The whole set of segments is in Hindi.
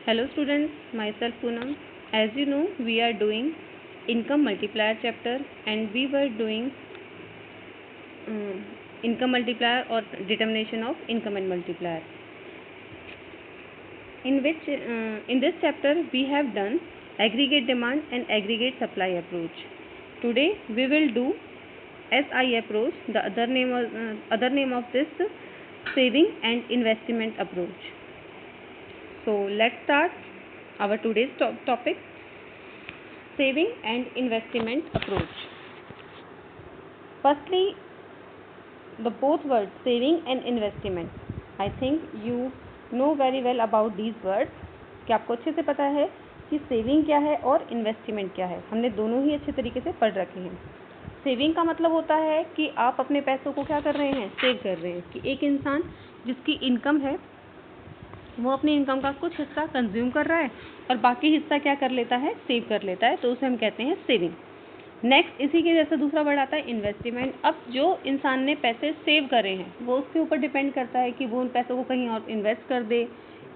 Hello students, myself Poonam. As you know, we are doing income multiplier chapter and we were doing income multiplier or determination of income and multiplier. In this chapter we have done aggregate demand and aggregate supply approach. Today we will do SI approach. The other name of this saving and investment approach. So let's start our today's topic, saving and investment approach. Firstly, the both words saving and investment. I think you know very well about these words. कि आपको अच्छे से पता है कि सेविंग क्या है और इन्वेस्टमेंट क्या है. हमने दोनों ही अच्छे तरीके से पढ़ रखे हैं. सेविंग का मतलब होता है कि आप अपने पैसों को क्या कर रहे हैं, सेव कर रहे हैं. कि एक इंसान जिसकी इनकम है वो अपनी इनकम का कुछ हिस्सा कंज्यूम कर रहा है और बाकी हिस्सा क्या कर लेता है, सेव कर लेता है, तो उसे हम कहते हैं सेविंग. नेक्स्ट इसी के जैसा दूसरा वर्ड आता है इन्वेस्टमेंट. अब जो इंसान ने पैसे सेव करे हैं वो उसके ऊपर डिपेंड करता है कि वो उन पैसों को कहीं और इन्वेस्ट कर दे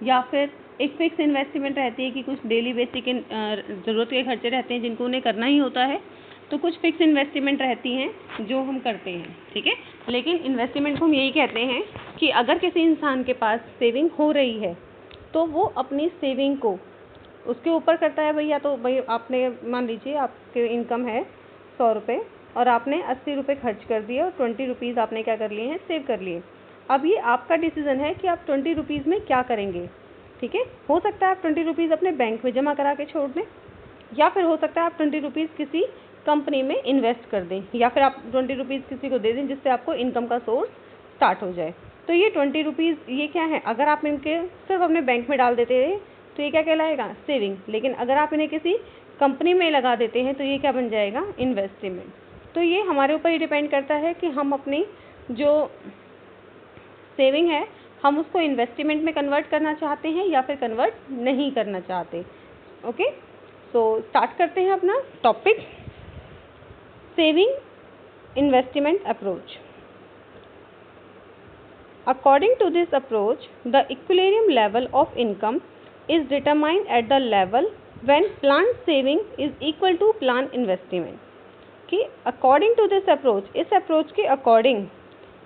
या फिर एक फिक्स इन्वेस्टमेंट रहती है कि कुछ डेली बेसिक ज़रूरत के खर्चे रहते हैं जिनको उन्हें करना ही होता है, तो कुछ फिक्स इन्वेस्टमेंट रहती हैं जो हम करते हैं. ठीक है, लेकिन इन्वेस्टमेंट को हम यही कहते हैं कि अगर किसी इंसान के पास सेविंग हो रही है तो वो अपनी सेविंग को उसके ऊपर करता है. भैया तो भाई आपने मान लीजिए आपके इनकम है 100 रुपये और आपने 80 रुपये खर्च कर दिए और 20 रुपीज़ आपने क्या कर लिए हैं, सेव कर लिए. अब ये आपका डिसीजन है कि आप 20 रुपीज़ में क्या करेंगे. ठीक है, हो सकता है आप 20 रुपीज़ अपने बैंक में जमा करा के छोड़ दें या फिर हो सकता है आप 20 रुपीज़ किसी कंपनी में इन्वेस्ट कर दें या फिर आप 20 रुपीज़ किसी को दे दें जिससे आपको इनकम का सोर्स स्टार्ट हो जाए. तो ये 20 रुपीज़ ये क्या है, अगर आप इनके सिर्फ अपने बैंक में डाल देते हैं तो ये क्या कहलाएगा, सेविंग. लेकिन अगर आप इन्हें किसी कंपनी में लगा देते हैं तो ये क्या बन जाएगा, इन्वेस्टमेंट. तो ये हमारे ऊपर ही डिपेंड करता है कि हम अपनी जो सेविंग है हम उसको इन्वेस्टमेंट में कन्वर्ट करना चाहते हैं या फिर कन्वर्ट नहीं करना चाहते. ओके, सो स्टार्ट करते हैं अपना topic, saving investment approach. According to this approach, the equilibrium level of income is determined at the level when planned saving is equal to planned investment. कि according to this approach, इस approach के according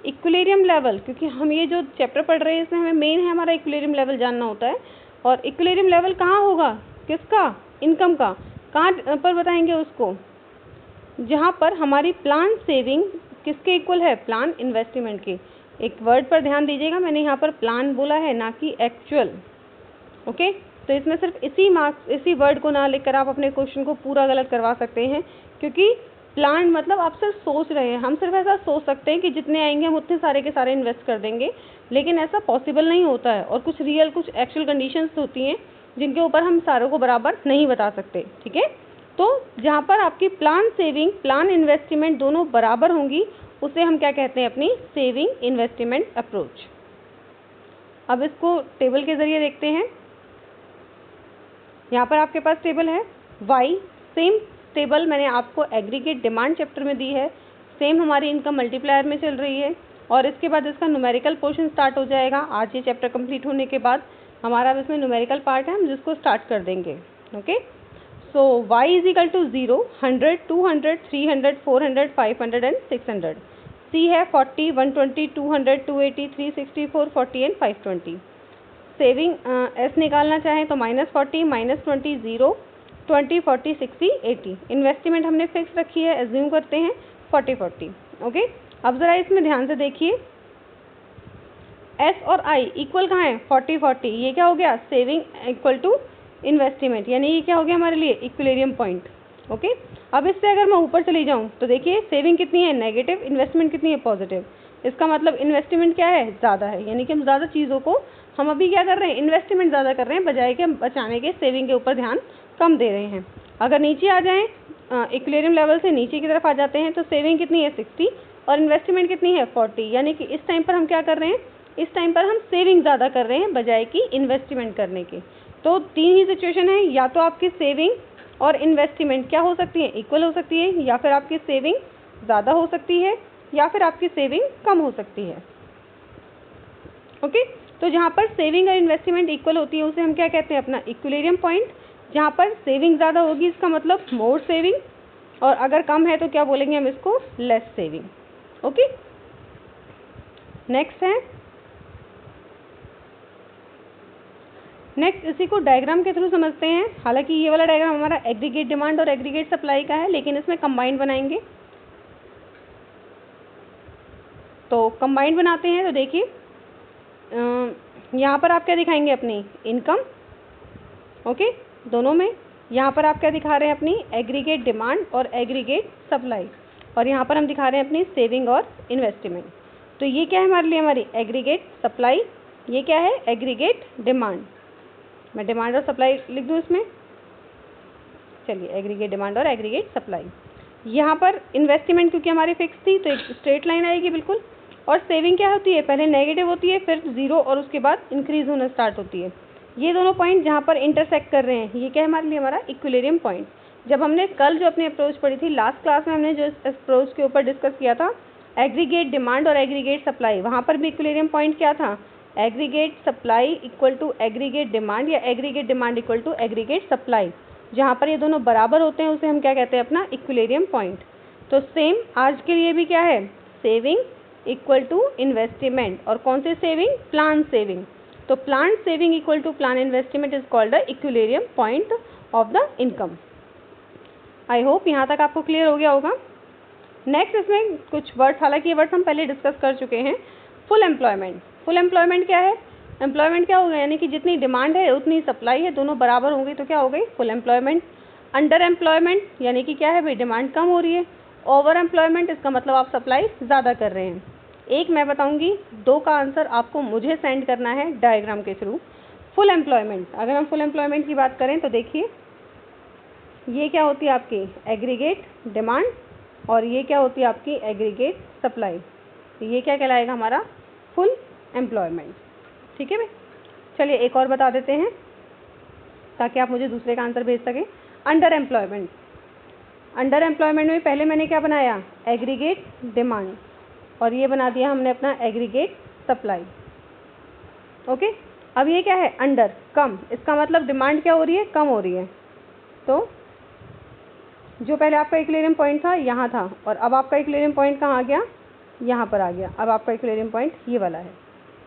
equilibrium level, क्योंकि हम ये जो चैप्टर पढ़ रहे हैं इसमें हमें मेन है हमारा equilibrium level जानना होता है. और equilibrium level कहाँ होगा, किसका, इनकम का. कहाँ पर बताएंगे उसको, जहाँ पर हमारी प्लान सेविंग किसके इक्वल है, प्लान इन्वेस्टमेंट की. एक वर्ड पर ध्यान दीजिएगा, मैंने यहाँ पर प्लान बोला है ना कि एक्चुअल. ओके, तो इसमें सिर्फ इसी वर्ड को ना लिखकर आप अपने क्वेश्चन को पूरा गलत करवा सकते हैं, क्योंकि प्लान मतलब आप सिर्फ सोच रहे हैं. हम सिर्फ ऐसा सोच सकते हैं कि जितने आएंगे हम उतने सारे के सारे इन्वेस्ट कर देंगे, लेकिन ऐसा पॉसिबल नहीं होता है. और कुछ रियल कुछ एक्चुअल कंडीशंस होती हैं जिनके ऊपर हम सारों को बराबर नहीं बता सकते. ठीक है, तो जहाँ पर आपकी प्लान सेविंग प्लान इन्वेस्टमेंट दोनों बराबर होंगी उसे हम क्या कहते हैं, अपनी सेविंग इन्वेस्टमेंट अप्रोच. अब इसको टेबल के जरिए देखते हैं. यहाँ पर आपके पास टेबल है वाई. सेम टेबल मैंने आपको एग्रीगेट डिमांड चैप्टर में दी है, सेम हमारी इनकम मल्टीप्लायर में चल रही है और इसके बाद इसका न्यूमेरिकल पोर्शन स्टार्ट हो जाएगा. आज ये चैप्टर कंप्लीट होने के बाद हमारा इसमें न्यूमेरिकल पार्ट है, हम जिसको स्टार्ट कर देंगे. Okay, so y is equal to 0, 100, 200, 300, 400, 500 and 600. C है 40, 120, 200, 280, 364, 40 एंड 520. सेविंग S निकालना चाहें तो -40, -20, 0, 20, 40, 60, 80. इन्वेस्टमेंट हमने फिक्स रखी है, एज्यूम करते हैं 40, 40. ओके, अब ज़रा इसमें ध्यान से देखिए, S और I इक्वल कहाँ है, 40, 40. ये क्या हो गया, सेविंग इक्वल टू इन्वेस्टमेंट, यानी ये क्या हो गया हमारे लिए, इक्विलिब्रियम पॉइंट. ओके, अब इससे अगर मैं ऊपर चली जाऊँ तो देखिए सेविंग कितनी है, नेगेटिव, इन्वेस्टमेंट कितनी है, पॉजिटिव. इसका मतलब इन्वेस्टमेंट क्या है, ज़्यादा है, यानी कि हम ज़्यादा चीज़ों को हम अभी क्या कर रहे हैं, इन्वेस्टमेंट ज़्यादा कर रहे हैं बजाय के बचाने के सेविंग के ऊपर ध्यान कम दे रहे हैं. अगर नीचे आ जाएँ, इक्विलिब्रियम लेवल से नीचे की तरफ आ जाते हैं तो सेविंग कितनी है, 60 और इन्वेस्टमेंट कितनी है, 40. यानी कि इस टाइम पर हम क्या कर रहे हैं, इस टाइम पर हम सेविंग ज़्यादा कर रहे हैं बजाय कि इन्वेस्टमेंट करने की. तो तीन ही सिचुएशन है, या तो आपकी सेविंग और इन्वेस्टमेंट क्या हो सकती है, इक्वल हो सकती है, या फिर आपकी सेविंग ज़्यादा हो सकती है, या फिर आपकी सेविंग कम हो सकती है. ओके, तो जहाँ पर सेविंग और इन्वेस्टमेंट इक्वल होती है उसे हम क्या कहते हैं, अपना इक्विलिब्रियम पॉइंट। जहाँ पर सेविंग ज़्यादा होगी इसका मतलब मोर सेविंग, और अगर कम है तो क्या बोलेंगे हम इसको, लेस सेविंग। ओके, नेक्स्ट है, नेक्स्ट इसी को डायग्राम के थ्रू समझते हैं। हालांकि ये वाला डायग्राम हमारा एग्रीगेट डिमांड और एग्रीगेट सप्लाई का है, लेकिन इसमें कंबाइंड बनाएंगे। तो कंबाइंड बनाते हैं तो देखिए यहाँ पर आप क्या दिखाएंगे, अपनी इनकम। ओके, दोनों में यहाँ पर आप क्या दिखा रहे हैं, अपनी एग्रीगेट डिमांड और एग्रीगेट सप्लाई, और यहाँ पर हम दिखा रहे हैं अपनी सेविंग और इन्वेस्टमेंट। तो ये क्या है हमारे लिए, हमारी एग्रीगेट सप्लाई, ये क्या है, एग्रीगेट डिमांड। मैं डिमांड और सप्लाई लिख दूँ इसमें, चलिए एग्रीगेट डिमांड और एग्रीगेट सप्लाई। यहाँ पर इन्वेस्टमेंट क्योंकि हमारी फिक्स थी तो एक स्ट्रेट लाइन आएगी बिल्कुल। और सेविंग क्या होती है, पहले नेगेटिव होती है, फिर जीरो, और उसके बाद इंक्रीज होना स्टार्ट होती है। ये दोनों पॉइंट जहाँ पर इंटरसेक्ट कर रहे हैं, ये क्या है हमारे लिए, हमारा इक्विलिब्रियम पॉइंट। जब हमने कल जो अपनी अप्रोच पढ़ी थी, लास्ट क्लास में हमने जो इस अप्रोच के ऊपर डिस्कस किया था, एग्रीगेट डिमांड और एग्रीगेट सप्लाई, वहाँ पर भी इक्विलिब्रियम पॉइंट क्या था, aggregate supply equal to aggregate demand, या aggregate demand equal to aggregate supply. जहाँ पर ये दोनों बराबर होते हैं उसे हम क्या कहते हैं, अपना इक्विलिब्रियम पॉइंट। तो सेम आज के लिए भी क्या है, सेविंग इक्वल टू इन्वेस्टमेंट, और कौन से सेविंग, प्लान सेविंग। तो plan saving equal to plan investment is called the equilibrium point of the income. I hope यहाँ तक आपको क्लियर हो गया होगा। नेक्स्ट इसमें कुछ वर्ड्स, हालांकि ये वर्ड्स हम पहले डिस्कस कर चुके हैं। फुल एम्प्लॉयमेंट, फुल एम्प्लॉयमेंट क्या है, एम्प्लॉयमेंट क्या होगा, यानी कि जितनी डिमांड है उतनी सप्लाई है, दोनों बराबर होंगी तो क्या हो गई, फुल एम्प्लॉयमेंट। अंडर एम्प्लॉयमेंट यानी कि क्या है भाई, डिमांड कम हो रही है। ओवर एम्प्लॉयमेंट इसका मतलब आप सप्लाई ज़्यादा कर रहे हैं। एक मैं बताऊंगी, दो का आंसर आपको मुझे सेंड करना है डायग्राम के थ्रू। फुल एम्प्लॉयमेंट, अगर हम फुल एम्प्लॉयमेंट की बात करें तो देखिए ये क्या होती है आपकी एग्रीगेट डिमांड, और ये क्या होती है आपकी एग्रीगेट सप्लाई। तो ये क्या कहलाएगा, हमारा फुल एम्प्लॉयमेंट। ठीक है भाई, चलिए एक और बता देते हैं ताकि आप मुझे दूसरे का आंसर भेज सकें। अंडर एम्प्लॉयमेंट, अंडर एम्प्लॉयमेंट में पहले मैंने क्या बनाया, एग्रीगेट डिमांड, और ये बना दिया हमने अपना एग्रीगेट सप्लाई। ओके, अब ये क्या है, अंडर, कम, इसका मतलब डिमांड क्या हो रही है, कम हो रही है। तो जो पहले आपका इक्विलिब्रियम पॉइंट था यहाँ था, और अब आपका इक्विलिब्रियम पॉइंट कहाँ आ गया, यहाँ पर आ गया। अब आपका इक्विलिब्रियम पॉइंट ये वाला है।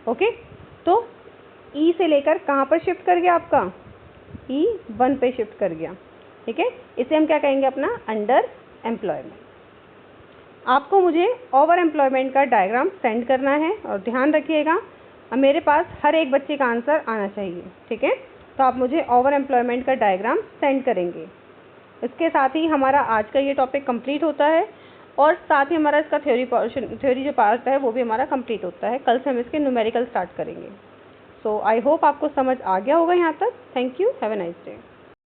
ओके, तो ई से लेकर कहाँ पर शिफ्ट कर गया आपका, E1 पे शिफ्ट कर गया। ठीक है, इसे हम क्या कहेंगे, अपना अंडर एम्प्लॉयमेंट। आपको मुझे ओवर एम्प्लॉयमेंट का डायग्राम सेंड करना है, और ध्यान रखिएगा मेरे पास हर एक बच्चे का आंसर आना चाहिए। ठीक है, तो आप मुझे ओवर एम्प्लॉयमेंट का डायग्राम सेंड करेंगे। इसके साथ ही हमारा आज का ये टॉपिक कंप्लीट होता है, और साथ ही हमारा इसका थ्योरी जो पार्ट है वो भी हमारा कंप्लीट होता है। कल से हम इसके न्यूमेरिकल स्टार्ट करेंगे। सो आई होप आपको समझ आ गया होगा यहाँ तक। Thank you, have a nice day.